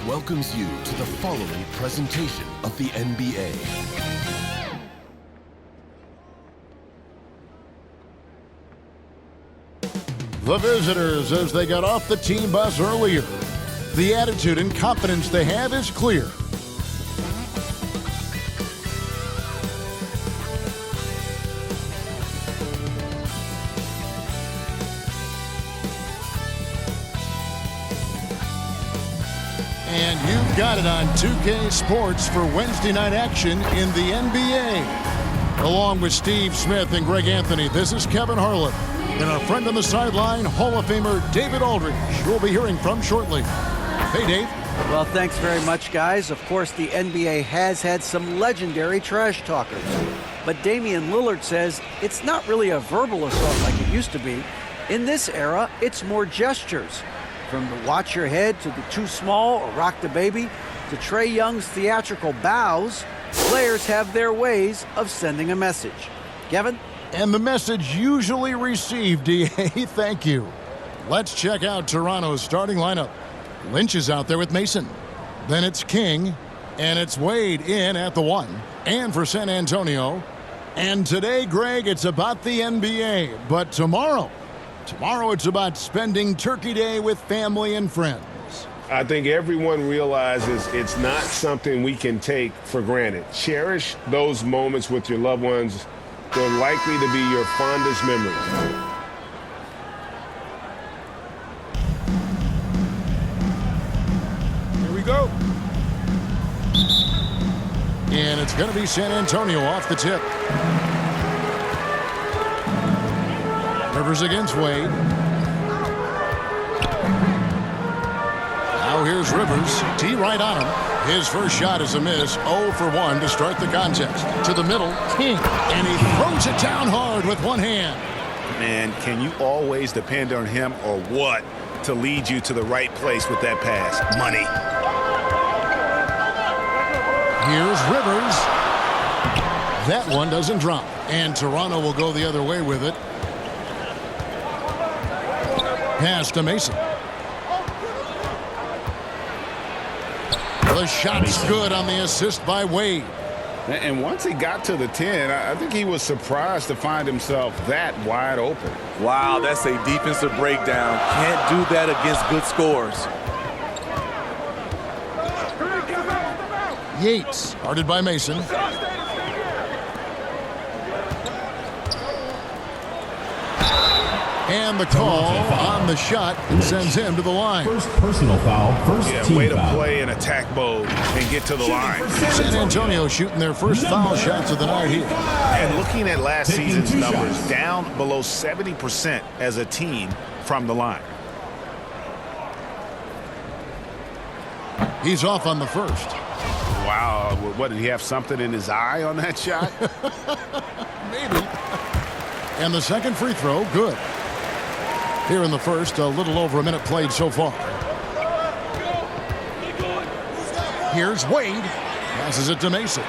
Sports welcomes you to the following presentation of the NBA. The visitors as they got off the team bus earlier. The attitude and confidence they have is clear. And you've got it on 2K Sports for Wednesday night action in the NBA. Along with Steve Smith and Greg Anthony, this is Kevin Harlan. And our friend on the sideline, Hall of Famer David Aldridge, we'll be hearing from shortly. Hey, Dave. Well, thanks very much, guys. Of course, the NBA has had some legendary trash talkers. But Damian Lillard says it's not really a verbal assault like it used to be. In this era, it's more gestures. From the watch your head to the too small or rock the baby to Trae Young's theatrical bows, players have their ways of sending a message. Kevin? And the message usually received, DA. Thank you. Let's check out Toronto's starting lineup. Lynch is out there with Mason. Then it's King. And it's Wade in at the 1. And for San Antonio. And today, Greg, it's about the NBA. But tomorrow it's about spending Turkey Day with family and friends. I think everyone realizes it's not something we can take for granted. Cherish those moments with your loved ones. They're likely to be your fondest memories. Here we go. And it's going to be San Antonio off the tip. Rivers against Wade. Now here's Rivers. T right on him. His first shot is a miss. 0 for 1 to start the contest. To the middle, King. And he throws it down hard with one hand. Man, can you always depend on him or what to lead you to the right place with that pass? Money. Here's Rivers. That one doesn't drop. And Toronto will go the other way with it. Pass to Mason. The shot's good on the assist by Wade. And once he got to the 10, I think he was surprised to find himself that wide open. Wow, that's a defensive breakdown. Can't do that against good scores. Yates, guarded by Mason. And the call on the shot sends him to the line. First personal foul, first team way to foul. play in attack mode and get to the line. San Antonio shooting their first foul shots of the night here. And looking at last season's numbers, down below 70% as a team from the line. He's off on the first. Wow, what, did he have something in his eye on that shot? Maybe. And the second free throw, good. Here in the first, a little over a minute played so far. Here's Wade. Passes it to Mason.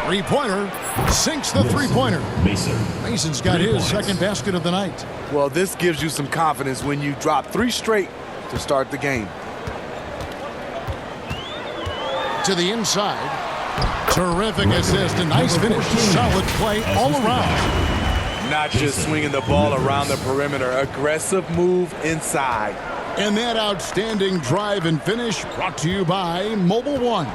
Three-pointer. Sinks the three-pointer. Mason's got his second basket of the night. Well, this gives you some confidence when you drop 3 straight to start the game. To the inside. Terrific assist. A nice finish. Solid play all around. Not just swinging the ball around the perimeter. Aggressive move inside. And that outstanding drive and finish brought to you by Mobile One.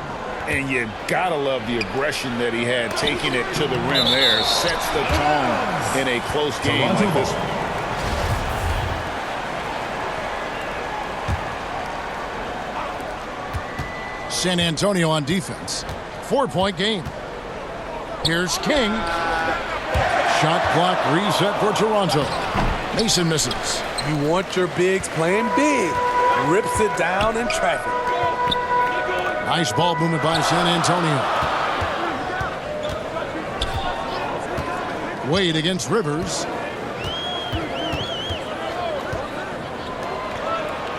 And you gotta love the aggression that he had taking it to the rim there. Sets the tone in a close game like this one. San Antonio on defense. 4-point game. Here's King. Shot clock reset for Toronto. Mason misses. You want your bigs playing big. Rips it down in traffic. Nice ball movement by San Antonio. Wade against Rivers.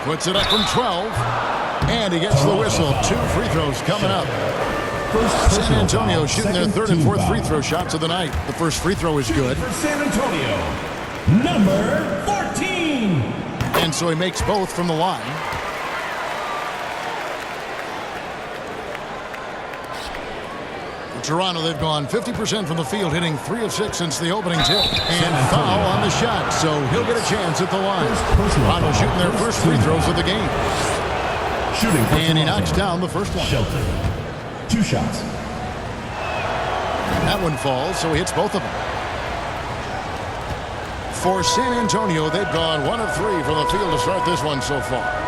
Puts it up from 12. And he gets the whistle. 2 free throws coming up. San Antonio shooting their third and fourth free throw shots of the night. The first free throw is good. For San Antonio, number 14. And so he makes both from the line. Toronto, they've gone 50% from the field, hitting 3 of 6 since the opening tip. And foul on the shot, so he'll get a chance at the line. Toronto shooting their first free throws of the game. Shooting for And he Toronto. knocks down the first one. Shelton. 2 shots. That one falls, so he hits both of them. For San Antonio, they've gone 1 of 3 from the field to start this one so far.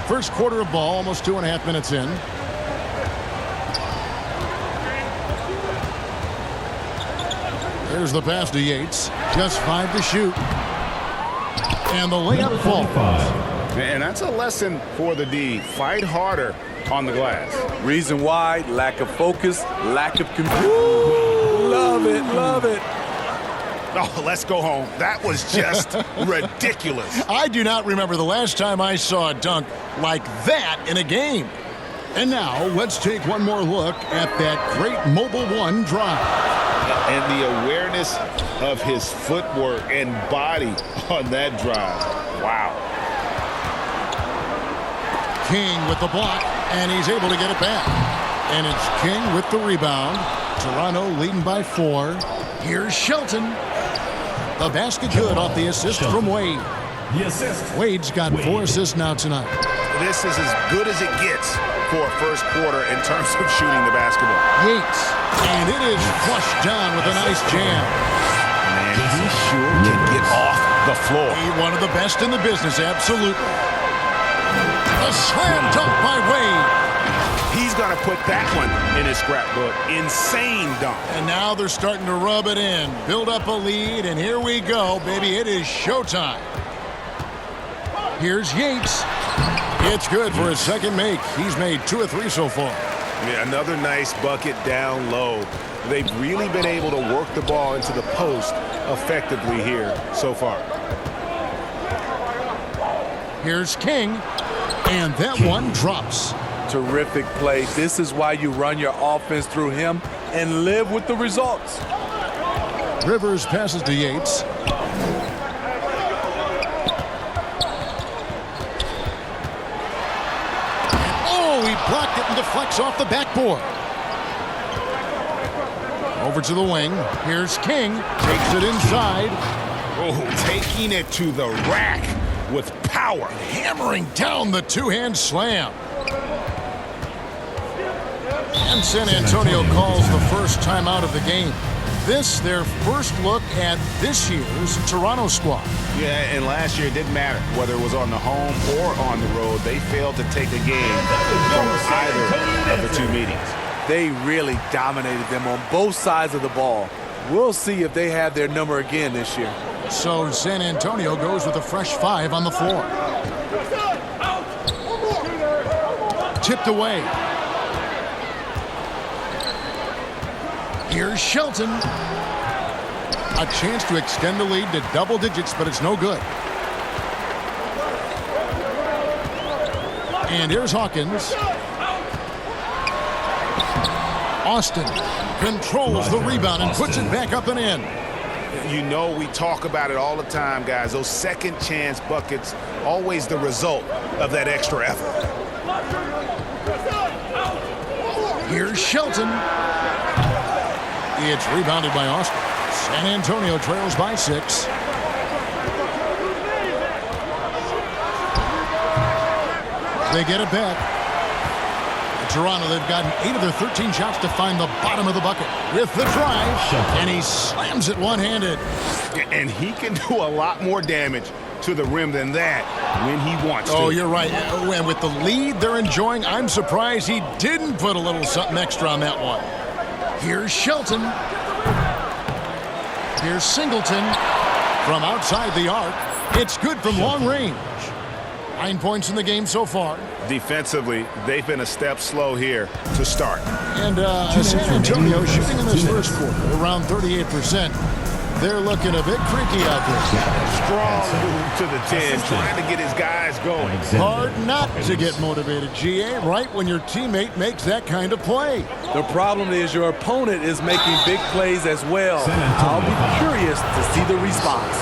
First quarter of ball, almost 2.5 minutes in. There's the pass to Yates. Just 5 to shoot. And the layup falls. 5. And that's a lesson for the D. Fight harder on the glass. Reason why, lack of focus, lack of control. Love it, love it. Oh, let's go home. That was just ridiculous. I do not remember the last time I saw a dunk like that in a game. And now, let's take one more look at that great Mobile One drive. And the awareness of his footwork and body on that drive. Wow. King with the block, and he's able to get it back. And it's King with the rebound. Toronto leading by 4. Here's Shelton. The basket good off the assist from Wade. The assist. Wade's got 4 assists now tonight. This is as good as it gets for a first quarter in terms of shooting the basketball. Yates, and it is flushed down with a nice jam. Man, he sure can get off the floor. One of the best in the business, absolutely. A slam dunk by Wade. He's going to put that one in his scrapbook. Insane dunk. And now they're starting to rub it in. Build up a lead, and here we go, baby. It is showtime. Here's Yates. It's good for his second make. He's made 2 of 3 so far. Yeah, another nice bucket down low. They've really been able to work the ball into the post effectively here so far. Here's King, and that one drops. Terrific play. This is why you run your offense through him and live with the results. Rivers passes to Yates. Oh, he blocked it and deflects off the backboard. Over to the wing. Here's King. Takes it inside. Oh, taking it to the rack with power. Hammering down the two-hand slam. And San Antonio calls the first timeout of the game. This, their first look at this year's Toronto squad. Yeah, and last year it didn't matter whether it was on the home or on the road. They failed to take a game from either of the 2 meetings. They really dominated them on both sides of the ball. We'll see if they have their number again this year. So San Antonio goes with a fresh 5 on the floor. Tipped away. Here's Shelton. A chance to extend the lead to double digits, but it's no good. And here's Hawkins. Austin controls the rebound and puts it back up and in. You know, we talk about it all the time, guys. Those second chance buckets, always the result of that extra effort. Here's Shelton. It's rebounded by Austin. San Antonio trails by 6. They get it back. Toronto, they've gotten 8 of their 13 shots to find the bottom of the bucket with the drive, and he slams it one-handed. And he can do a lot more damage to the rim than that when he wants to. Oh, you're right. And with the lead they're enjoying, I'm surprised he didn't put a little something extra on that one. Here's Shelton. Here's Singleton from outside the arc. It's good from long range. 9 points in the game so far. Defensively, they've been a step slow here to start. And San Antonio shooting in this first quarter around 38%. They're looking a bit freaky out there. Strong move to the 10, trying to get his guys going. Hard not to get motivated, GA, right when your teammate makes that kind of play. The problem is your opponent is making big plays as well. I'll be curious to see the response.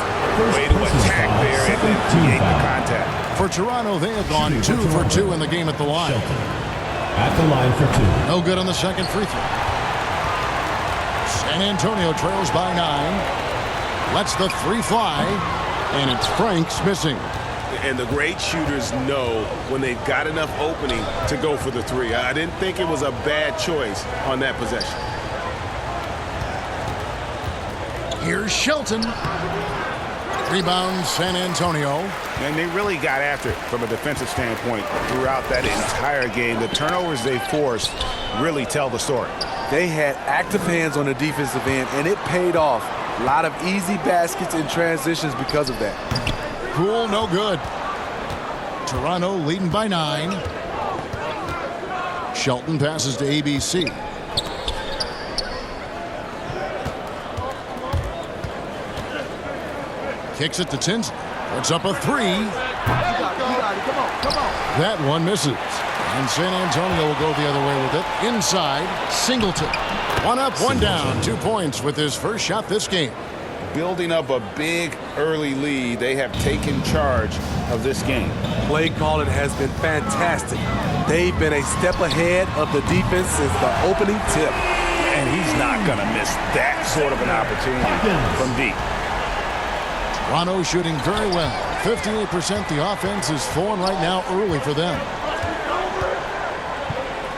Way to attack there and then create the contact. For Toronto, they have gone 2 for 2 in the game at the line. At the line for two. No good on the second free throw. San Antonio trails by 9. Lets the three fly, and it's Franks missing. And the great shooters know when they've got enough opening to go for the three. I didn't think it was a bad choice on that possession. Here's Shelton. Rebound San Antonio. And they really got after it from a defensive standpoint throughout that entire game. The turnovers they forced really tell the story. They had active hands on the defensive end, and it paid off. A lot of easy baskets and transitions because of that. Poole, no good. Toronto leading by 9. Shelton passes to ABC. Kicks it to Tinsley. Puts up a 3. That one misses. And San Antonio will go the other way with it. Inside, Singleton. 1 up, 1 down. 2 points with his first shot this game. Building up a big early lead, they have taken charge of this game. Play calling has been fantastic. They've been a step ahead of the defense since the opening tip. And he's not going to miss that sort of an opportunity from deep. Toronto shooting very well. 58% the offense is flowing right now early for them.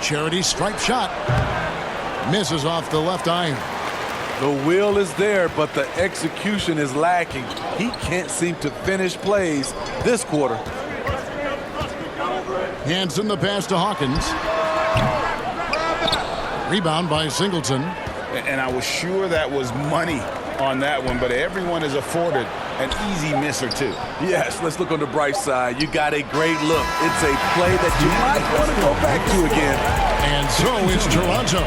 Charity stripe shot. Misses off the left iron. The will is there, but the execution is lacking. He can't seem to finish plays this quarter. Hands in the pass to Hawkins. Rebound by Singleton. And I was sure that was money on that one, but everyone is afforded an easy miss or two. Yes, let's look on the bright side. You got a great look. It's a play that you might want to go back to again. And so it's Toronto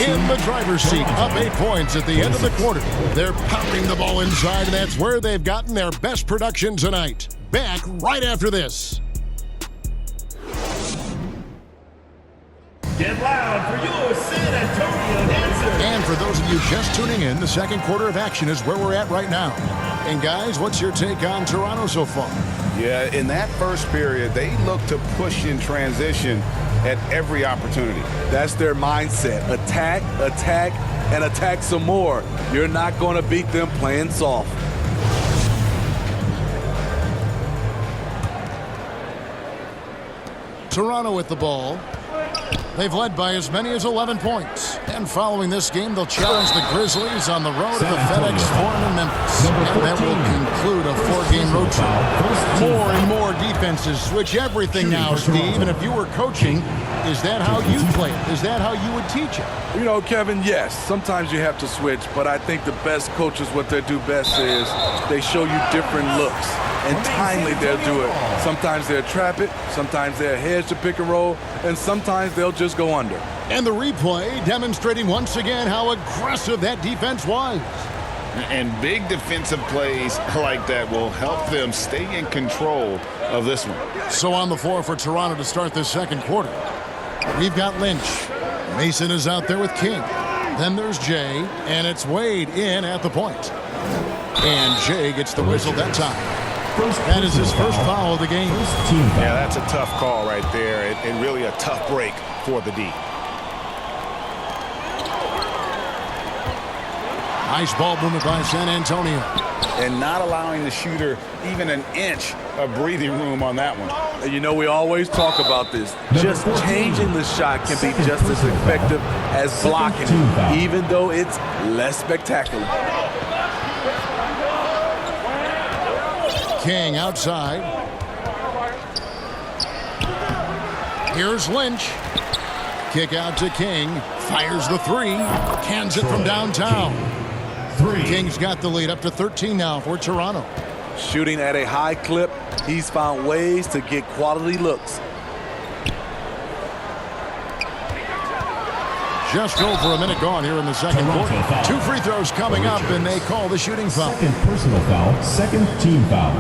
in the driver's seat, up 8 points at the end of the quarter. They're pounding the ball inside, and that's where they've gotten their best production tonight. Back right after this. Get loud for your San Antonio answer. And for those of you just tuning in, the second quarter of action is where we're at right now. And guys, what's your take on Toronto so far? Yeah, in that first period, they looked to push in transition at every opportunity. That's their mindset. Attack, attack, and attack some more. You're not going to beat them playing soft. Toronto with the ball. They've led by as many as 11 points. And following this game, they'll challenge the Grizzlies on the road at the FedEx Forum in Memphis. And that will conclude a 4-game road trip. More and more defenses switch everything now, Steve. And if you were coaching, is that how you play it? Is that how you would teach it? You know, Kevin, yes, sometimes you have to switch, but I think the best coaches, what they do best is they show you different looks. And timely they'll do it. Sometimes they'll trap it, sometimes they'll hedge the pick and roll, and sometimes they'll just go under. And the replay demonstrating once again how aggressive that defense was. And big defensive plays like that will help them stay in control of this one. So on the floor for Toronto to start this second quarter, we've got Lynch. Mason is out there with King. Then there's Jay, and it's Wade in at the point. And Jay gets the whistle that time. That is his first foul of the game. Yeah, that's a tough call right there, and really a tough break for the D. Nice ball movement by San Antonio. And not allowing the shooter even an inch of breathing room on that one. And you know, we always talk about this. Just changing the shot can be just as effective as blocking it, even though it's less spectacular. King outside. Here's Lynch. Kick out to King. Fires the 3. Cans it from downtown. King's got the lead up to 13 now for Toronto. Shooting at a high clip, he's found ways to get quality looks. Just over a minute gone here in the second quarter. 2 free throws coming up, and they call the shooting foul. Second personal foul, second team foul.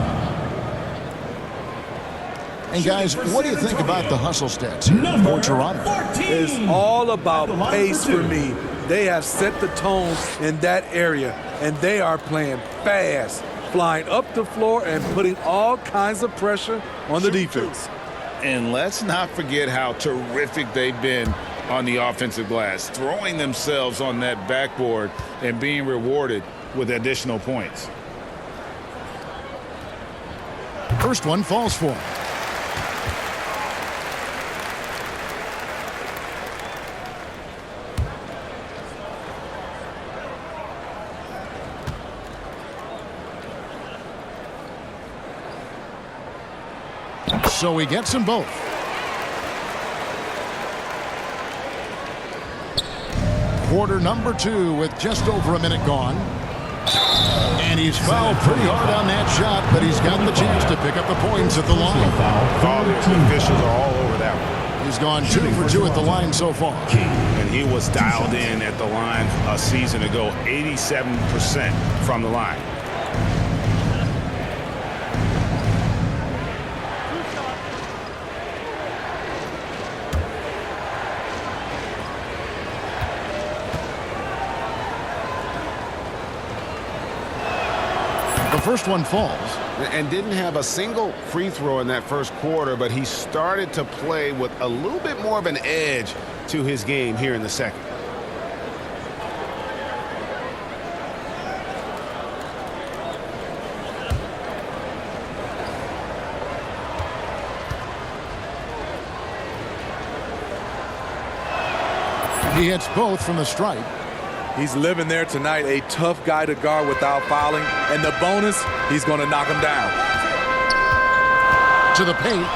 And guys, what do you think about the hustle stats here for Toronto? It's all about pace for me. They have set the tone in that area, and they are playing fast, flying up the floor and putting all kinds of pressure on the defense. And let's not forget how terrific they've been on the offensive glass, throwing themselves on that backboard and being rewarded with additional points. First one falls for him. So he gets them both. Quarter number 2 with just over a minute gone. And he's fouled pretty hard on that shot, but he's got the chance to pick up the points at the line. All the officials are all over that one. He's gone 2 for 2 at the line so far. And he was dialed in at the line a season ago, 87% from the line. The first one falls. And didn't have a single free throw in that first quarter, but he started to play with a little bit more of an edge to his game here in the second. He hits both from the stripe. He's living there tonight, a tough guy to guard without fouling. And the bonus, he's going to knock him down. To the paint.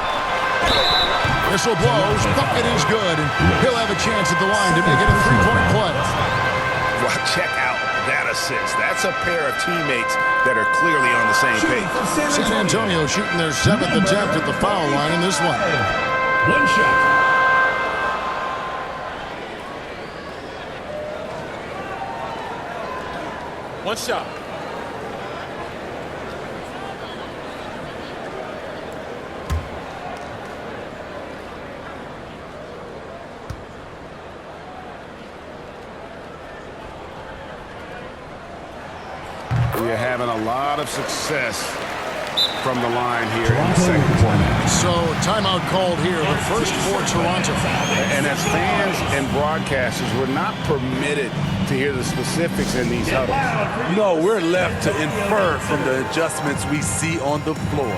Whistle blows. Bucket is good. And he'll have a chance at the line to make it a three-point play. Well, check out that assist. That's a pair of teammates that are clearly on the same page. San Antonio shooting their 7th attempt at the foul line in this one. One shot. One shot. We're having a lot of success from the line here in the second quarter. So timeout called here, the first for Toronto. And as fans and broadcasters, we're not permitted to hear the specifics in these huddles. No, we're left to infer from the adjustments we see on the floor.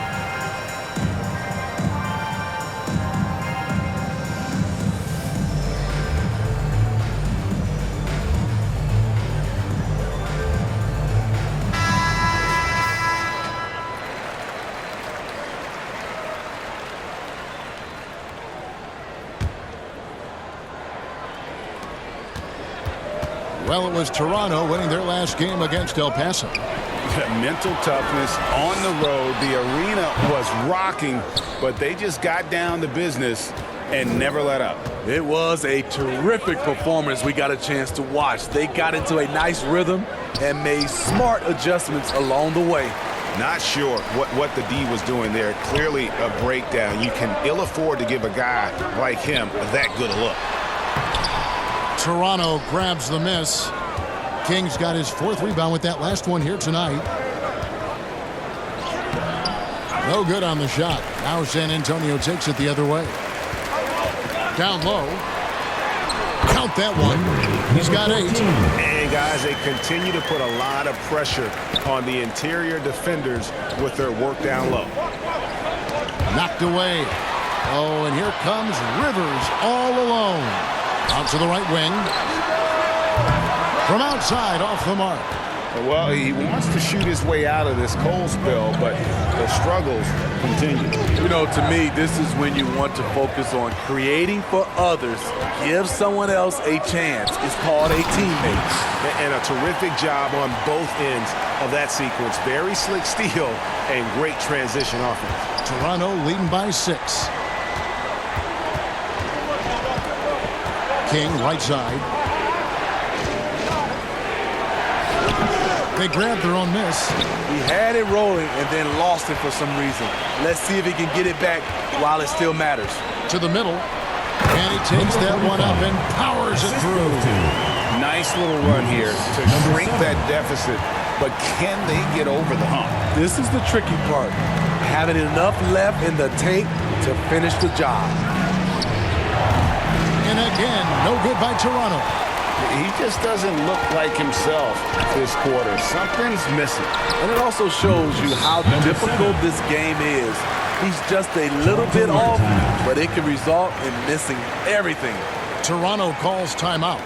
Well, it was Toronto winning their last game against El Paso. Mental toughness on the road. The arena was rocking, but they just got down to business and never let up. It was a terrific performance we got a chance to watch. They got into a nice rhythm and made smart adjustments along the way. Not sure what the D was doing there. Clearly a breakdown. You can ill afford to give a guy like him that good a look. Toronto grabs the miss. King's got his 4th rebound with that last one here tonight. No good on the shot. Now San Antonio takes it the other way. Down low. Count that one. He's got 8. And guys, they continue to put a lot of pressure on the interior defenders with their work down low. Knocked away. Oh, and here comes Rivers all alone. Out to the right wing. From outside, off the mark. Well, he wants to shoot his way out of this cold spell, but the struggles continue. You know, to me, this is when you want to focus on creating for others. Give someone else a chance. It's called a teammate. And a terrific job on both ends of that sequence. Very slick steal and great transition offense. Toronto leading by 6. King, right side. They grabbed their own miss. He had it rolling and then lost it for some reason. Let's see if he can get it back while it still matters. To the middle. And he takes that one up and powers it through. Nice little run here to shrink that deficit, but can they get over the hump? This is the tricky part. Having enough left in the tank to finish the job. And again, no good by Toronto. He just doesn't look like himself this quarter. Something's missing. And it also shows you how difficult this game is. He's just a little bit off, but it can result in missing everything. Toronto calls timeout.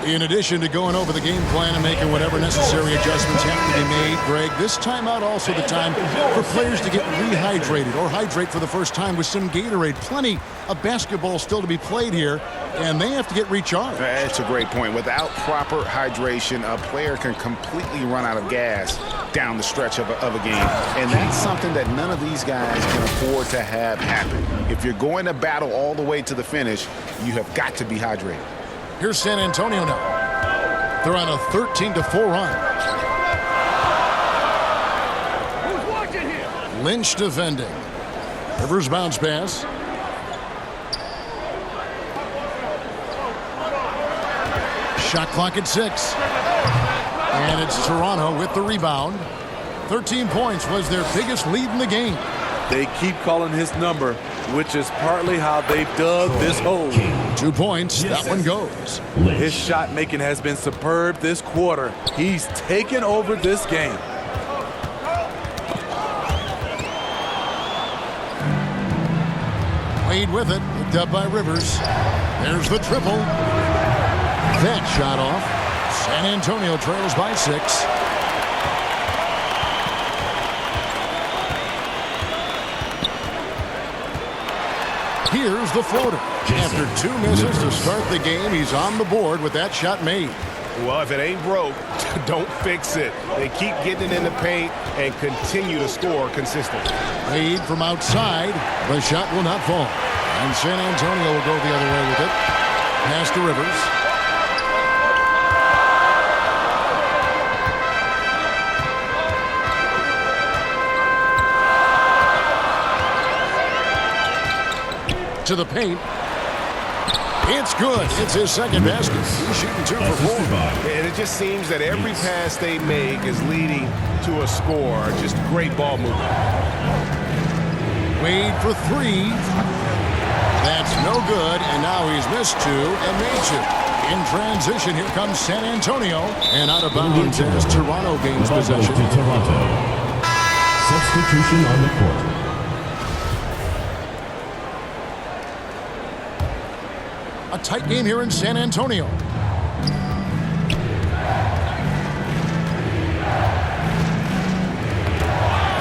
In addition to going over the game plan and making whatever necessary adjustments have to be made, Greg, this timeout also the time for players to get rehydrated or hydrate for the first time with some Gatorade. Plenty of basketball still to be played here, and they have to get recharged. That's a great point. Without proper hydration, a player can completely run out of gas down the stretch of a game. And that's something that none of these guys can afford to have happen. If you're going to battle all the way to the finish, you have got to be hydrated. Here's San Antonio now. They're on a 13-4 run. Who's watching here? Lynch defending. Rivers bounce pass. Shot clock at 6. And it's Toronto with the rebound. 13 points was their biggest lead in the game. They keep calling his number, which is partly how they've dug this hole. 2 points. That one goes. His shot making has been superb this quarter. He's taken over this game. Wade with it. Picked up by Rivers. There's the triple. That shot off. San Antonio trails by 6. Here's the floater. After 2 misses to start the game, he's on the board with that shot made. Well, if it ain't broke, don't fix it. They keep getting it in the paint and continue to score consistently. Wade from outside. The shot will not fall. And San Antonio will go the other way with it. Pass to Rivers. To the paint. It's good. It's his second basket. He's shooting 2 for 4. And it just seems that every pass they make is leading to a score. Just great ball movement. Wade for 3. That's no good. And now he's missed 2 and made 2. In transition, here comes San Antonio. And out of bounds as Toronto gains possession. Toronto. Substitution on the court. A tight game here in San Antonio.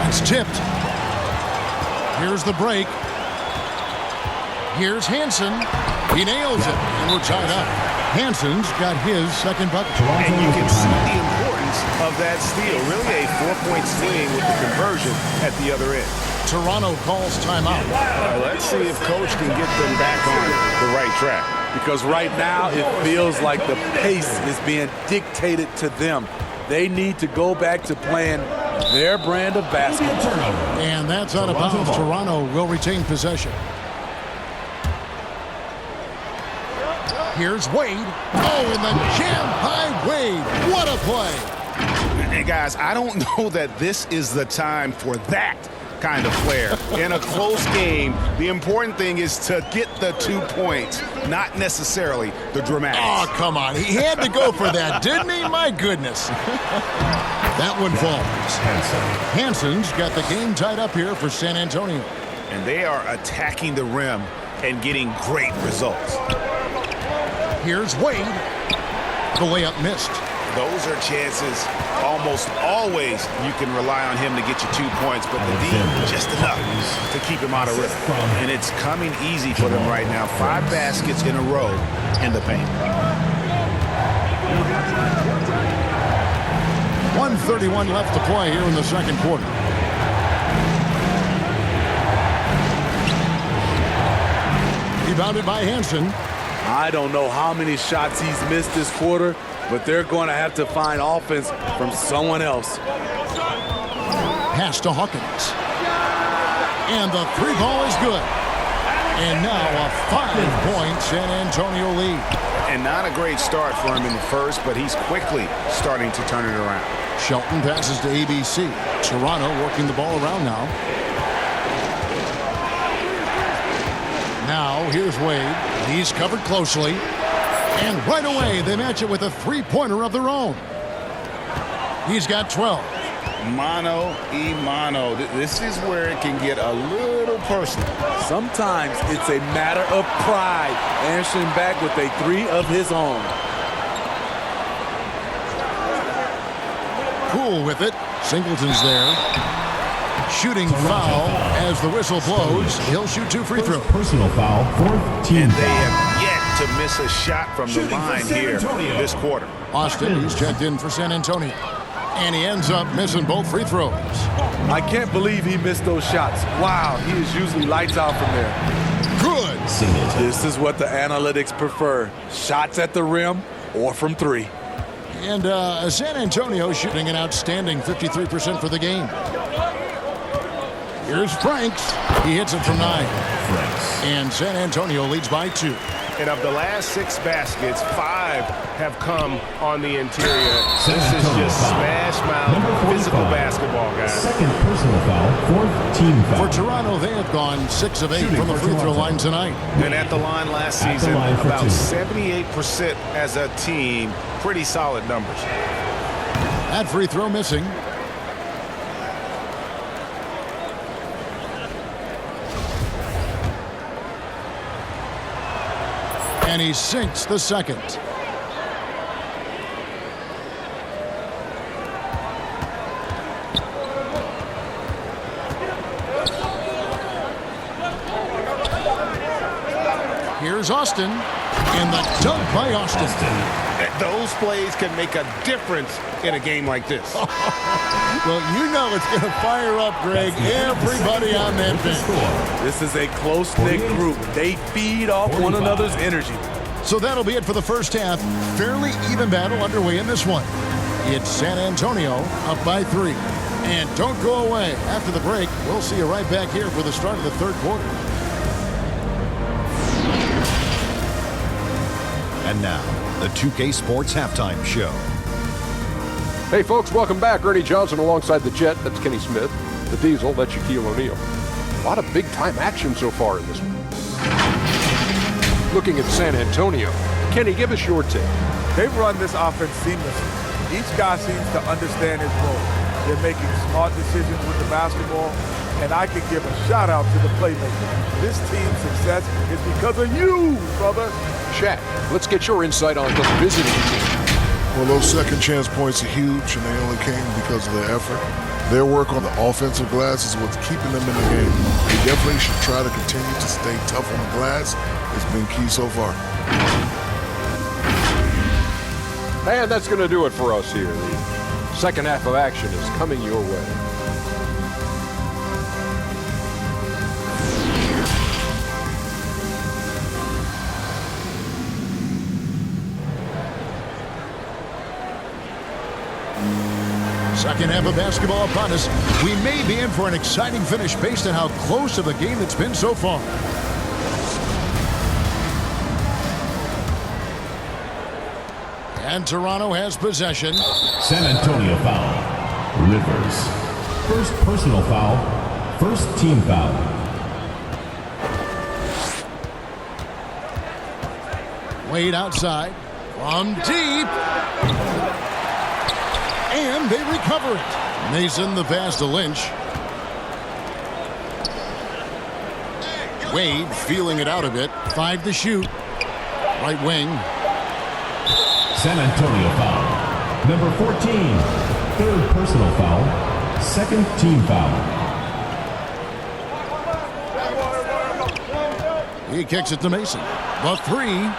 It's tipped. Here's the break. Here's Hansen. He nails it, and we're tied up. Hansen's got his second bucket. And you can see the importance of that steal. Really a 4-point swing with the conversion at the other end. Toronto calls timeout. Let's see if Coach can get them back on the right track. Because right now it feels like the pace is being dictated to them. They need to go back to playing their brand of basketball. And that's out of bounds. Toronto will retain possession. Here's Wade. Oh, and the jam by Wade. What a play. And guys, I don't know that this is the time for that kind of flair. In a close game, the important thing is to get the 2 points, not necessarily the dramatics. Oh, come on. He had to go for that, didn't he? My goodness. That one falls. Hansen's got the game tied up here for San Antonio. And they are attacking the rim and getting great results. Here's Wade. The layup missed. Those are chances. Almost always you can rely on him to get you 2 points, but the D just enough to keep him out of rhythm. And it's coming easy for them right now. 5 baskets in a row in the paint. 1:31 left to play here in the second quarter. Rebounded by Hansen. I don't know how many shots he's missed this quarter, but they're going to have to find offense from someone else. Pass to Hawkins. And the 3-ball is good. And now a 5-point San Antonio lead. And not a great start for him in the first, but he's quickly starting to turn it around. Shelton passes to ABC. Toronto working the ball around now. Now, here's Wade. He's covered closely. And right away, they match it with a three-pointer of their own. He's got 12. Mano y mano. This is where it can get a little personal. Sometimes it's a matter of pride, answering back with a three of his own. Cool with it. Singleton's there. Shooting foul as the whistle blows. He'll shoot 2 free throws. Personal foul, 4th team And they foul. have yet to miss a shot from the line here this quarter. Austin, he's checked in for San Antonio. And he ends up missing both free throws. I can't believe he missed those shots. Wow, he is usually lights out from there. Good. This is what the analytics prefer. Shots at the rim or from 3. And San Antonio shooting an outstanding 53% for the game. Here's Franks. He hits it from 9. And San Antonio leads by 2. And of the last 6 baskets, 5 have come on the interior. San This is Antonio just foul. smash Number mouth 45. physical basketball, guys. Second personal foul, 4th team foul. For Toronto, they have gone 6 of 8 Shooting from the for free throw Toronto. line tonight. And at the line last At the season, line for about 2. 78% as a team. Pretty solid numbers. That free throw missing. And he sinks the second. Here's Austin. And the dunk by Austin. Those plays can make a difference in a game like this. Well, you know it's going to fire up, Greg, everybody on that bench. This is a close-knit group. They feed off one another's energy. So that'll be it for the first half. Fairly even battle underway in this one. It's San Antonio up by 3. And don't go away. After the break, we'll see you right back here for the start of the third quarter. And now, the 2K Sports Halftime Show. Hey folks, welcome back. Ernie Johnson alongside the Jet, that's Kenny Smith. The Diesel, that's Shaquille O'Neal. A lot of big-time action so far in this one. Looking at San Antonio, Kenny, give us your take. They've run this offense seamlessly. Each guy seems to understand his role. They're making smart decisions with the basketball, and I can give a shout-out to the playmakers. This team's success is because of you, brother. Shaq, let's get your insight on the visiting team. Well, those second chance points are huge, and they only came because of their effort. Their work on the offensive glass is what's keeping them in the game. They definitely should try to continue to stay tough on the glass. It's been key so far. And that's going to do it for us here. The second half of action is coming your way. Second half of basketball upon us. We may be in for an exciting finish based on how close of a game it's been so far. And Toronto has possession. San Antonio foul. Rivers. First personal foul, 1st team foul. Wade outside. From deep. And they recover it. Mason the pass to Lynch. Wade feeling it out a bit. 5 to shoot. Right wing. San Antonio foul. Number 14. 3rd personal foul, 2nd team foul. He kicks it to Mason. The 3.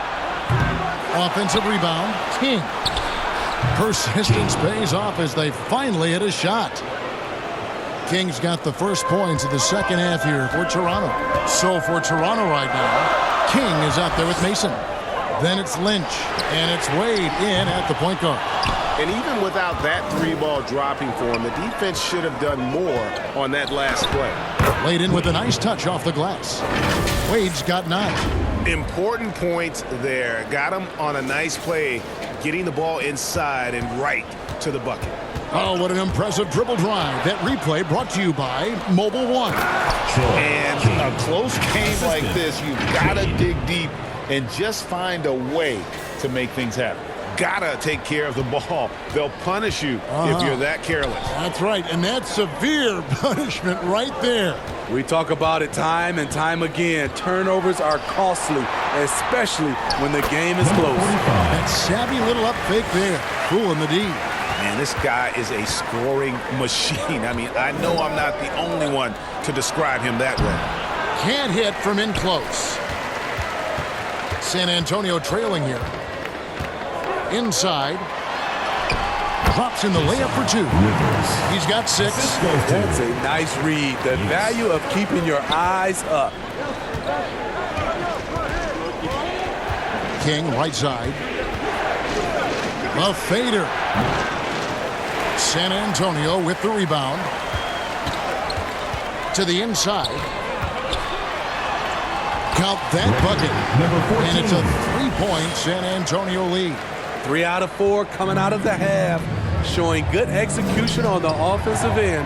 Offensive rebound. King. Persistence pays off as they finally hit a shot. King's got the first points of the second half here for Toronto. So for Toronto right now, King is out there with Mason. Then it's Lynch, and it's Wade in at the point guard. And even without that 3-ball dropping for him, the defense should have done more on that last play. Laid in with a nice touch off the glass. Wade's got 9. Important points there. Got him on a nice play, getting the ball inside and right to the bucket. Oh, what an impressive dribble drive. That replay brought to you by Mobile One. And a close game like this, you've got to dig deep and just find a way to make things happen. Gotta take care of the ball. They'll punish you if you're that careless. That's right, and that's severe punishment right there. We talk about it time and time again. Turnovers are costly, especially when the game is close. That savvy little up fake there, fooling the D. Man, this guy is a scoring machine. I mean, I know I'm not the only one to describe him that way. Can't hit from in close. San Antonio trailing here. Inside. Drops in the layup for two. He's got 6. That's a nice read. The value of keeping your eyes up. King, right side. A fader. San Antonio with the rebound. To the inside. Count that bucket. And it's a 3-point San Antonio lead. 3 out of 4 coming out of the half. Showing good execution on the offensive end.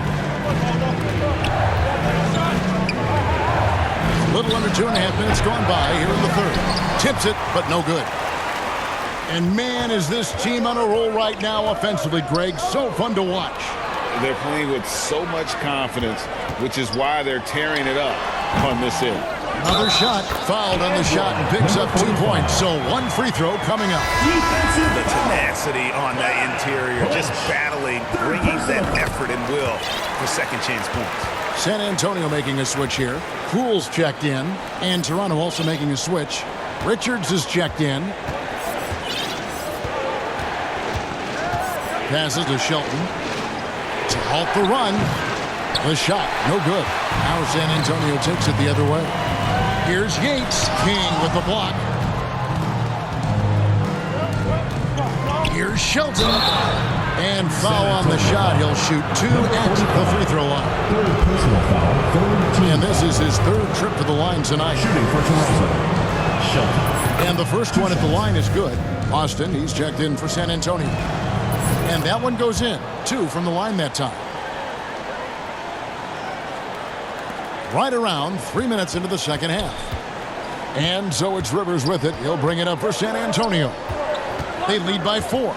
A little under 2.5 minutes gone by here in the third. Tips it, but no good. And man, is this team on a roll right now offensively, Greg. So fun to watch. They're playing with so much confidence, which is why they're tearing it up on this end. Another shot, fouled on the shot and picks up 2 points. So 1 free throw coming up. The tenacity on that interior, just battling, bringing that effort and will for second chance points. San Antonio making a switch here. Poole's checked in, and Toronto also making a switch. Richards is checked in. Passes to Shelton to halt the run. The shot, no good. Now San Antonio takes it the other way. Here's Yates. King with the block. Here's Shelton. And foul on the shot. He'll shoot 2 at the free throw line. And this is his 3rd trip to the line tonight. And the first one at the line is good. Austin, he's checked in for San Antonio. And that one goes in. 2 from the line that time. Right around 3 minutes into the second half. And so it's Rivers with it. He'll bring it up for San Antonio. They lead by 4.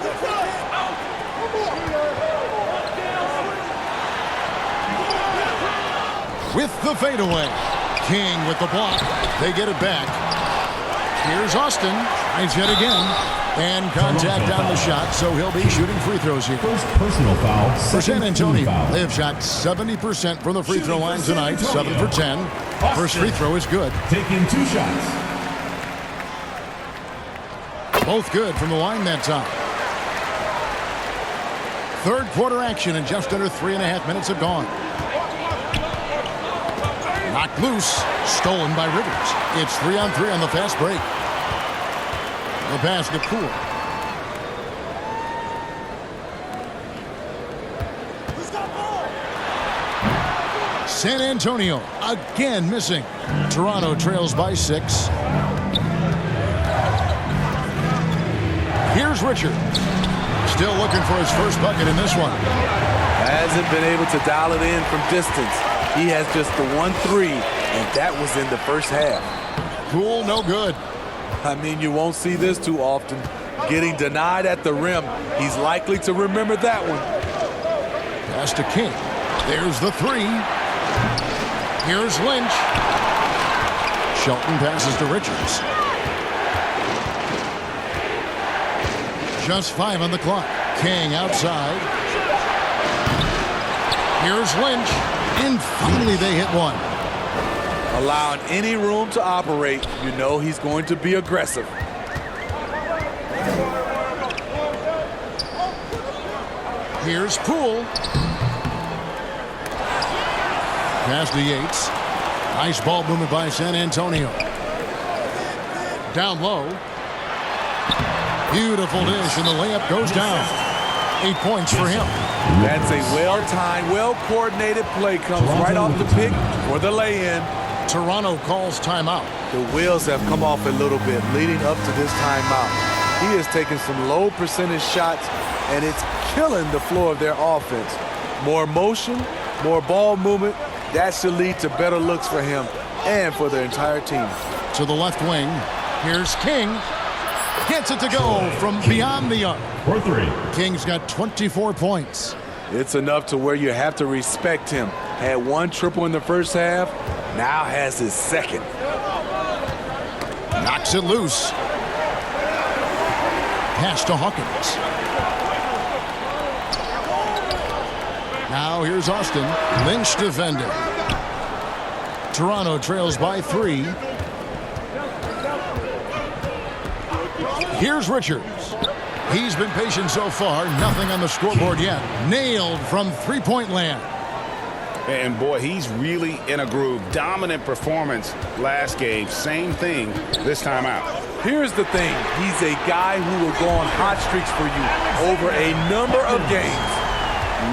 With the fadeaway. King with the block. They get it back. Here's Austin. Tries yet again. And contact on the shot, so he'll be shooting free throws here. First personal foul. For San Antonio, they have shot 70% from the free throw line tonight, 7 for 10. First free throw is good. Taking 2 shots. Both good from the line that time. Third quarter action and just under 3.5 minutes have gone. Knocked loose, stolen by Rivers. It's 3-on-3 on the fast break. The pass to Poole. San Antonio again missing. Toronto trails by 6. Here's Richard. Still looking for his first bucket in this one. Hasn't been able to dial it in from distance. He has just the 1 3, and that was in the first half. Poole, no good. I mean, you won't see this too often. Getting denied at the rim. He's likely to remember that one. Pass to King. There's the 3. Here's Lynch. Shelton passes to Richards. Just 5 on the clock. King outside. Here's Lynch. And finally they hit one. Allowing any room to operate, you know he's going to be aggressive. Here's Poole. Pass to Yates. Nice ball movement by San Antonio. Down low. Beautiful dish, and the layup goes down. 8 points for him. That's a well-timed, well-coordinated play. Comes right off the pick for the lay-in. Toronto calls timeout. The wheels have come off a little bit leading up to this timeout. He has taken some low percentage shots, and it's killing the floor of their offense. More motion, more ball movement, that should lead to better looks for him and for their entire team. To the left wing, here's King. Gets it to go from beyond the arc. For 3. King's got 24 points. It's enough to where you have to respect him. Had 1 triple in the first half, now has his second. Knocks it loose. Pass to Hawkins. Now here's Austin. Lynch defending. Toronto trails by 3. Here's Richards. He's been patient so far. Nothing on the scoreboard yet. Nailed from three-point land. And boy, he's really in a groove. Dominant performance last game. Same thing this time out. Here's the thing. He's a guy who will go on hot streaks for you over a number of games.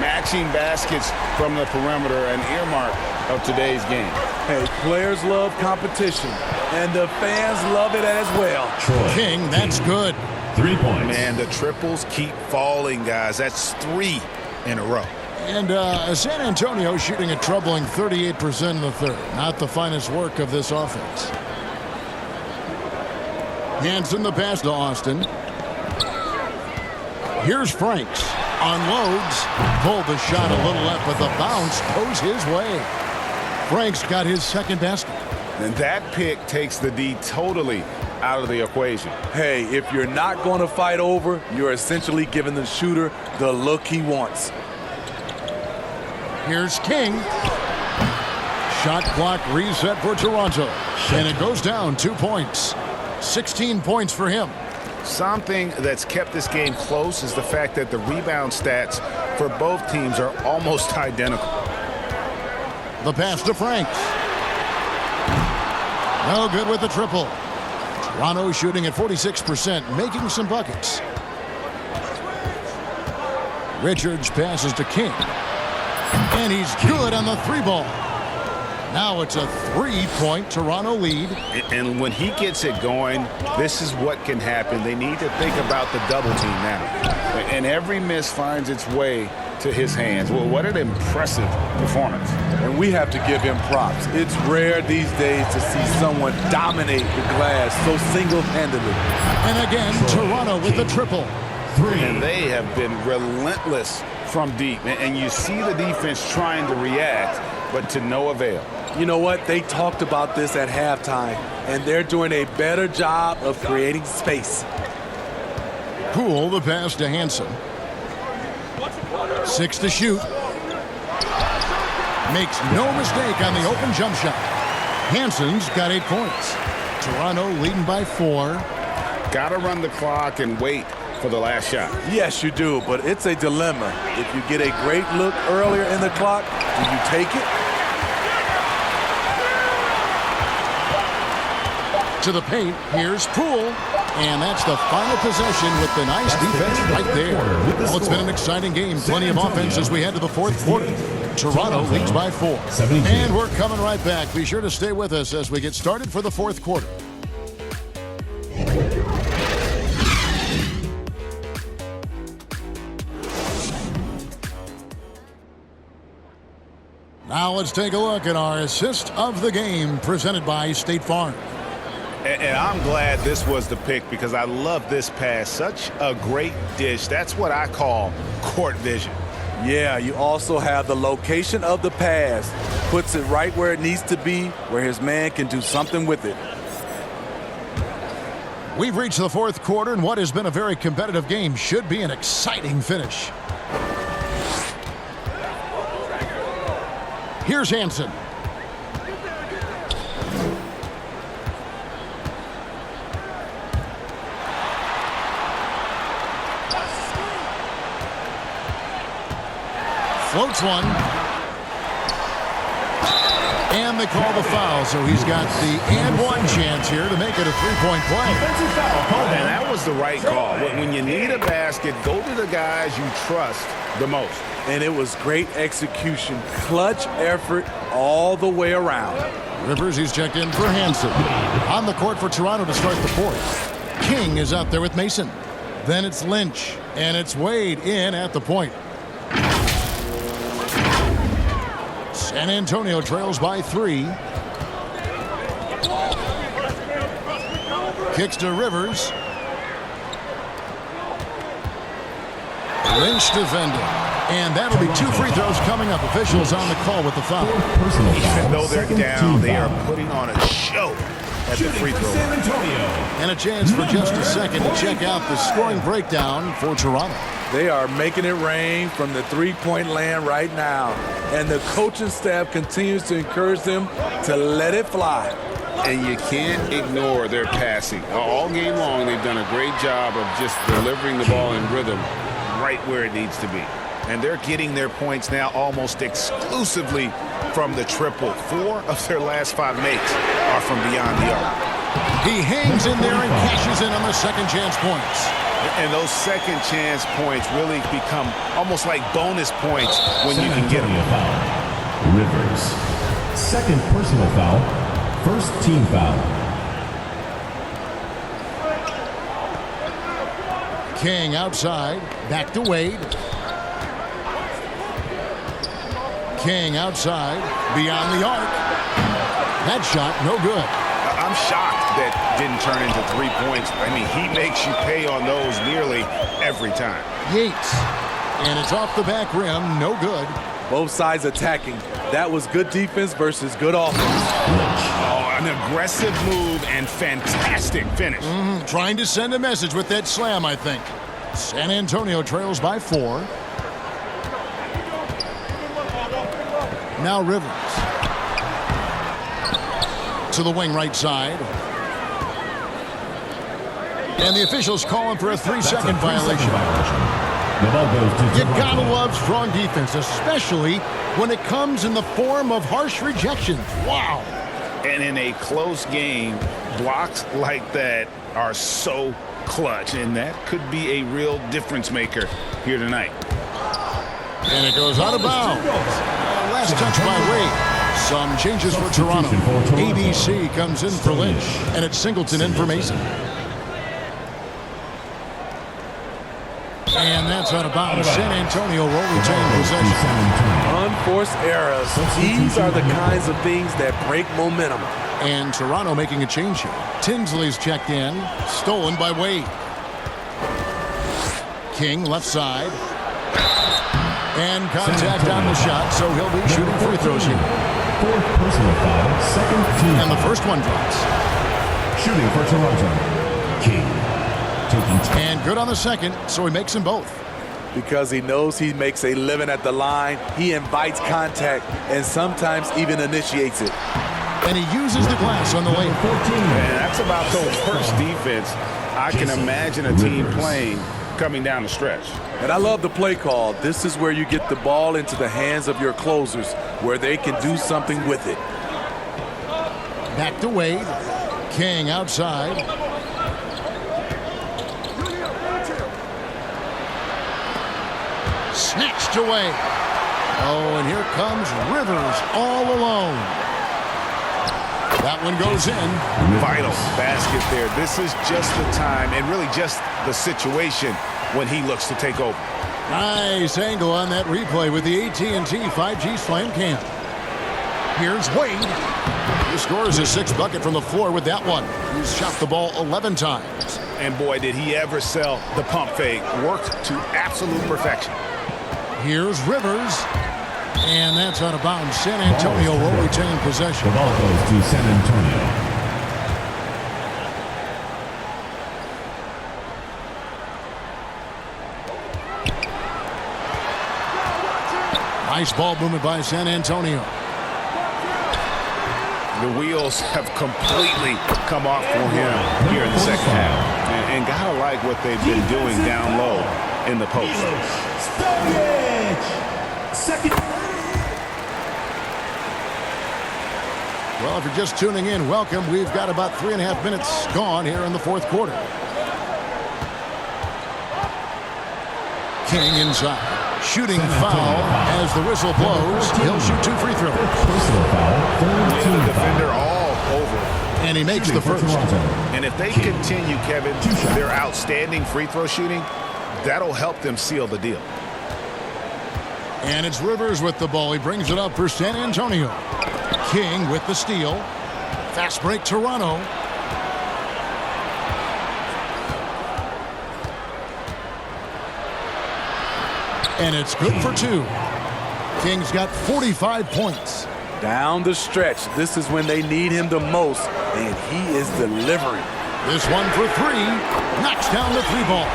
Matching baskets from the perimeter, an earmark of today's game. Hey, players love competition, and the fans love it as well. King, that's good. 3 points. Man, the triples keep falling, guys. That's 3 in a row. And San Antonio shooting a troubling 38% in the third. Not the finest work of this offense. Hanson the pass to Austin. Here's Franks. Unloads. Pulled the shot a little left, but the bounce goes his way. Franks got his second basket. And that pick takes the D totally out of the equation. Hey, if you're not going to fight over, you're essentially giving the shooter the look he wants. Here's King. Shot clock reset for Toronto. And it goes down 2 points. 16 points for him. Something that's kept this game close is the fact that the rebound stats for both teams are almost identical. The pass to Franks. No good with the triple. Toronto shooting at 46%, making some buckets. Richards passes to King. And he's good on the 3-ball. Now it's a 3-point Toronto lead. And when he gets it going, this is what can happen. They need to think about the double team now. And every miss finds its way to his hands. Well, what an impressive performance. And we have to give him props. It's rare these days to see someone dominate the glass so single-handedly. And again, Toronto with the triple. 3. And they have been relentless from deep. And you see the defense trying to react, but to no avail. You know what? They talked about this at halftime, and they're doing a better job of creating space. Poole the pass to Hanson. 6 to shoot. Makes no mistake on the open jump shot. Hanson's got 8 points. Toronto leading by 4. Got to run the clock and wait for the last shot. Yes, you do, but it's a dilemma. If you get a great look earlier in the clock, do you take it? To the paint, here's Poole. And that's the final possession with the nice defense right there. Well, it's been an exciting game. Plenty of offense as we head to the fourth quarter. Toronto leads by 4. And we're coming right back. Be sure to stay with us as we get started for the fourth quarter. Now let's take a look at our assist of the game presented by State Farm. And I'm glad this was the pick because I love this pass. Such a great dish. That's what I call court vision. Yeah, you also have the location of the pass. Puts it right where it needs to be, where his man can do something with it. We've reached the fourth quarter, and what has been a very competitive game should be an exciting finish. Here's Hanson. Floats one. And they call the foul, so he's got the and one chance here to make it a three-point play. And that was the right call. When you need a basket, go to the guys you trust the most. And it was great execution. Clutch effort all the way around. Rivers, he's checked in for Hanson. On the court for Toronto to start the fourth. King is out there with Mason. Then it's Lynch, and it's Wade in at the point. San Antonio trails by 3. Kicks to Rivers. Lynch defending. And that'll be 2 free throws coming up. Officials on the call with the foul. Even though they're down, they are putting on a show at the free throw line. And a chance for just a second to check out the scoring breakdown for Toronto. They are making it rain from the three-point land right now. And the coaching staff continues to encourage them to let it fly. And you can't ignore their passing. All game long, they've done a great job of just delivering the ball in rhythm right where it needs to be. And they're getting their points now almost exclusively from the triple. 4 of their last 5 makes are from beyond the arc. He hangs in there and cashes in on the second chance points. And those second chance points really become almost like bonus points when you can get them. Rivers. Second personal foul. First team foul. King outside. Back to Wade. King outside. Beyond the arc. That shot, no good. I'm shocked that didn't turn into 3 points. I mean, he makes you pay on those nearly every time. Yates. And it's off the back rim, no good. Both sides attacking. That was good defense versus good offense. Oh, an aggressive move and fantastic finish. Trying to send a message with that slam, I think. San Antonio trails by 4. Now Rivers. To the wing right side. And the officials calling for a 3-second violation. The ball goes to You gotta love strong defense, especially when it comes in the form of harsh rejections. Wow. And in a close game, blocks like that are so clutch, and that could be a real difference maker here tonight. And it goes out of bounds. Last touch by Wade. Some changes for Toronto. ABC comes in for Lynch, and it's Singleton in for Mason. And that's out of bounds. San Antonio will retain possession. Unforced errors. These are the kinds of things that break momentum. And Toronto making a change here. Tinsley's checked in. Stolen by Wade. King left side. And contact on the shot, so he'll be shooting free throws here. Fourth personal foul, second team. And the first one drops. Shooting for Toronto. King. And good on the second, so he makes them both. Because he knows he makes a living at the line, he invites contact and sometimes even initiates it. And he uses the glass on the lane. And that's about the worst defense I can imagine a team playing coming down the stretch. And I love the play call. This is where you get the ball into the hands of your closers, where they can do something with it. Back to Wade. King outside. Snatched away. Oh, and here comes Rivers all alone. That one goes in. Vital basket there. This is just the time and really just the situation when he looks to take over. Nice angle on that replay with the AT&T 5G Slam Cam. Here's Wade. He scores his 6th bucket from the floor with that one. He's shot the ball 11 times. And boy, did he ever sell the pump fake. Worked to absolute perfection. Here's Rivers. And that's out of bounds. San Antonio will retain possession. The ball goes to San Antonio. Nice ball movement by San Antonio. The wheels have completely come off for him here in the second half. And gotta like what they've been doing down low in the post. Second. Well, if you're just tuning in, welcome. We've got about 3.5 minutes gone here in the fourth quarter. King inside. Shooting foul as the whistle blows. He'll shoot 2 free throws. Personal foul, third team Defender foul. all over. And he makes the first. And if they continue, Kevin, their outstanding free throw shooting, that'll help them seal the deal. And it's Rivers with the ball. He brings it up for San Antonio. King with the steal. Fast break, Toronto. And it's good for 2. King's got 45 points. Down the stretch, this is when they need him the most, and he is delivering. This one for 3. Knocks down the 3 ball.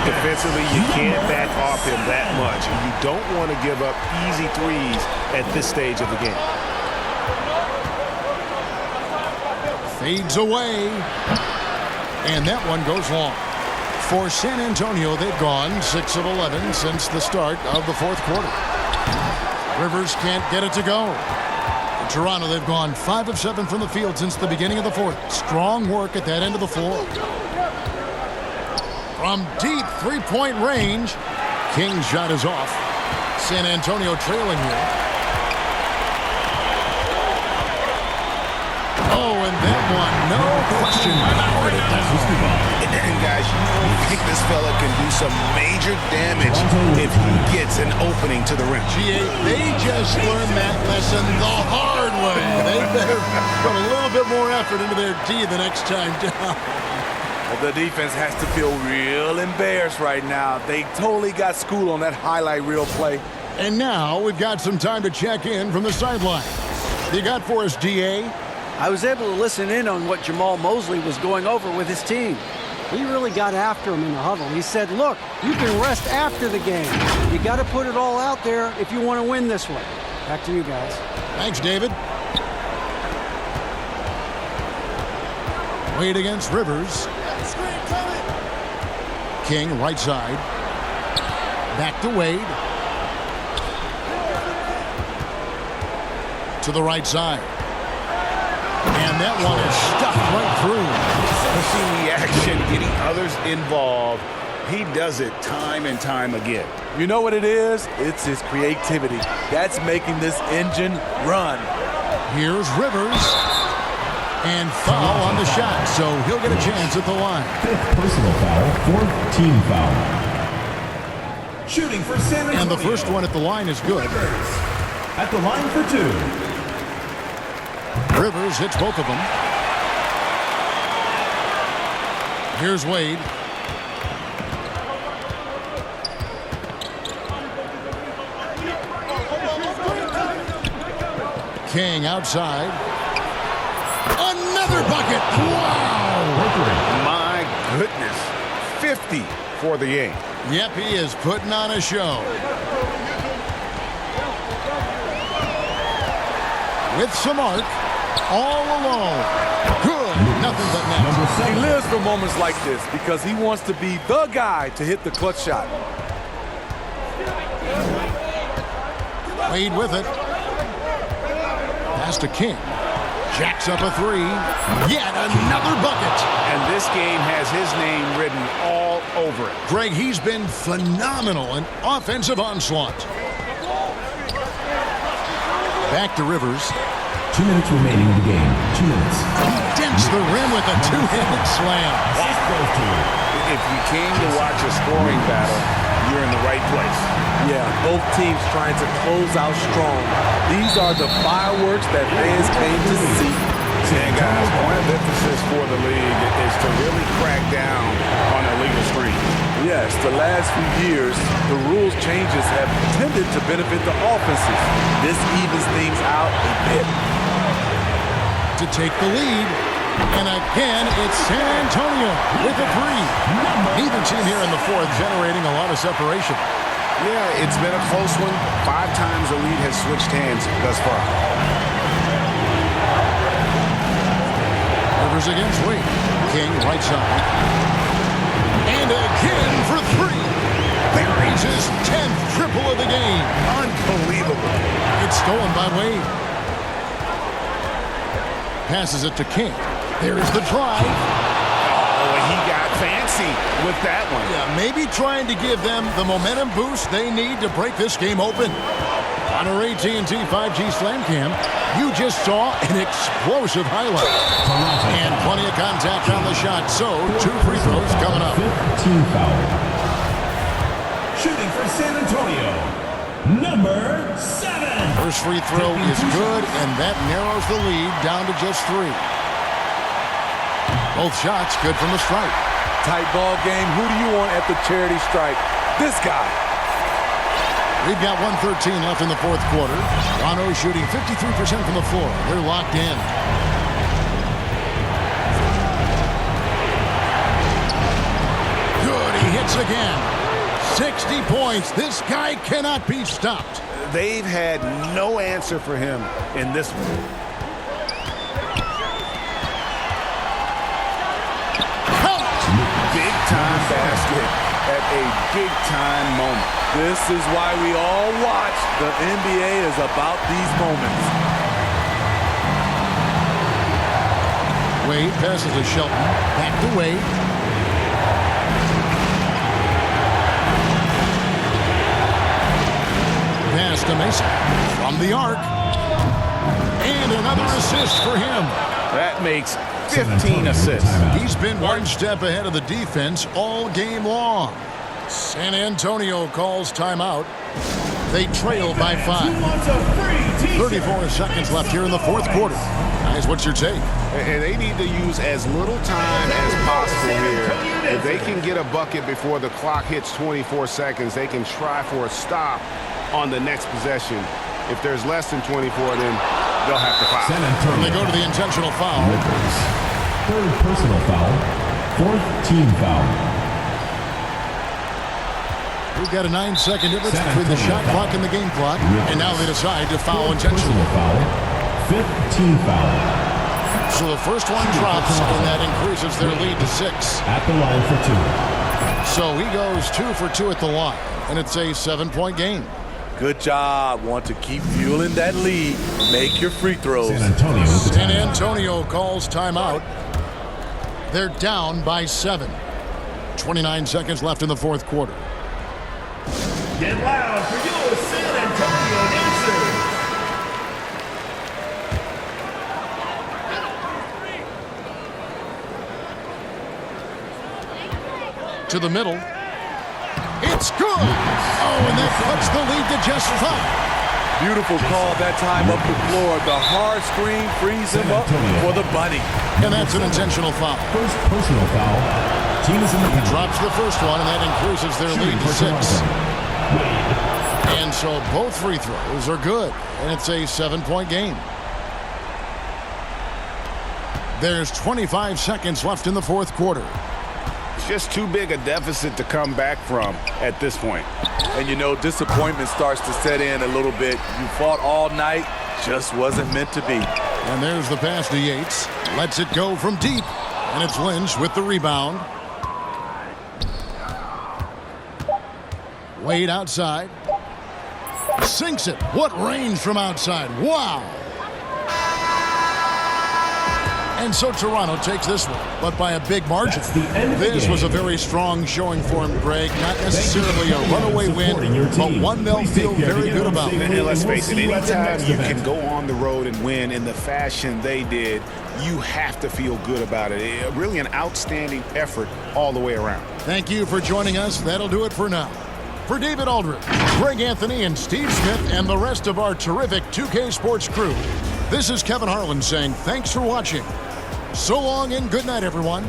Defensively, you can't back off him that much. And you don't want to give up easy threes at this stage of the game. Fades away. And that one goes long. For San Antonio, they've gone 6 of 11 since the start of the 4th quarter. Rivers can't get it to go. For Toronto, they've gone 5 of 7 from the field since the beginning of the 4th. Strong work at that end of the floor. From deep three-point range, King's shot is off. San Antonio trailing here. Oh, and that one, no question. And guys, you think this fella can do some major damage if he gets an opening to the rim. They just learned that lesson the hard way. They better put a little bit more effort into their D the next time down. The defense has to feel real embarrassed right now. They totally got schooled on that highlight reel play. And now we've got some time to check in from the sideline. You got for us, D.A.? I was able to listen in on what Jamal Mosley was going over with his team. He really got after him in the huddle. He said, look, you can rest after the game. You got to put it all out there if you want to win this one. Back to you guys. Thanks, David. Wade against Rivers. King, right side. Back to Wade. To the right side. And that one is stuffed right through. Seeing the action, getting others involved. He does it time and time again. You know what it is? It's his creativity. That's making this engine run. Here's Rivers. And foul on the shot, so he'll get a chance at the line. 5th personal foul, 4th team foul. Shooting for San Antonio. And the first one at the line is good. At the line for 2. Rivers hits both of them. Here's Wade. King outside. Another bucket. Wow. My goodness. 50 for the game. Yep, he is putting on a show. With some arc. All alone. Good. Nothing but net. He lives for moments like this because he wants to be the guy to hit the clutch shot. Wade with it. Pass to King. Jacks up a 3. Yet another bucket. And this game has his name written all over it. Greg, he's been phenomenal in offensive onslaught. Back to Rivers. 2 minutes remaining in the game. 2 minutes. He dents the rim with a two-handed slam. If you came to watch a scoring battle, you're in the right place. Yeah, both teams trying to close out strong. These are the fireworks that fans came to see. And guys, point of emphasis for the league is to really crack down on illegal screens. Yes, the last few years, the rules changes have tended to benefit the offenses. This evens things out a bit. To take the lead. And again, it's San Antonio with a 3. Neither team here in the 4th generating a lot of separation. Yeah, it's been a close one. 5 times the lead has switched hands thus far. Rivers against Wade. King, right side. And again for 3. Buries his 10th triple of the game. Unbelievable. It's stolen by Wade. Passes it to King. There's the drive. Oh, he got fancy with that one. Yeah, maybe trying to give them the momentum boost they need to break this game open. On our AT&T 5G Slam Cam, you just saw an explosive highlight. And plenty of contact on the shot, so 2 free throws coming up. Team foul. Shooting for San Antonio, number 7. First free throw is good, and that narrows the lead down to just 3. Both shots good from the stripe. Tight ball game. Who do you want at the charity stripe? This guy. We've got 1:13 left in the fourth quarter. Toronto shooting 53% from the floor. They're locked in. Good, he hits again. 60 points. This guy cannot be stopped. They've had no answer for him in this one. Big-time basket at a big-time moment. This is why we all watch. The NBA is about these moments. Wade passes to Shelton. Back to Wade. Pass to Mason. From the arc. And another assist for him. That makes 15 assists. He's been one step ahead of the defense all game long. San Antonio calls timeout. They trail by 5. 34 seconds left here in the fourth quarter. Guys, what's your take? And they need to use as little time as possible here. If they can get a bucket before the clock hits 24 seconds, they can try for a stop on the next possession. If there's less than 24, then they'll have to foul. San Antonio. They go to the intentional foul. Rivers. 3rd personal foul. 4th team foul. We've got a 9-second difference between the shot clock and the game clock. Rivers. And now they decide to foul intentionally. Personal foul. 5th team foul. So the first one drops, and that increases their lead to 6. At the line for 2. So he goes 2 for 2 at the line, and it's a 7-point game. Good job. Want to keep fueling that lead. Make your free throws. San Antonio. San Antonio calls timeout. They're down by 7. 29 seconds left in the fourth quarter. Get loud for your San Antonio dancers. To the middle. It's good. Oh, and that puts the lead to just 5. Beautiful call that time up the floor. The hard screen frees him up for the bunny. And that's an intentional foul. First personal foul. Team is in the penalty. Drops the first one, and that increases their lead to 6. And so both free throws are good, and it's a 7-point game. There's 25 seconds left in the fourth quarter. It's just too big a deficit to come back from at this point. And you know, disappointment starts to set in a little bit. You fought all night, just wasn't meant to be. And there's the pass to Yates. Lets it go from deep, and it's Lynch with the rebound. Wade outside. Sinks it. What range from outside. Wow. And so Toronto takes this one, but by a big margin. This was a very strong showing for him, Greg. Not necessarily a runaway win, but one they'll feel very good about. And let's face it, anytime you can go on the road and win in the fashion they did, you have to feel good about it. Really an outstanding effort all the way around. Thank you for joining us. That'll do it for now. For David Aldridge, Greg Anthony, and Steve Smith, and the rest of our terrific 2K Sports crew, this is Kevin Harlan saying thanks for watching. So long and good night, everyone.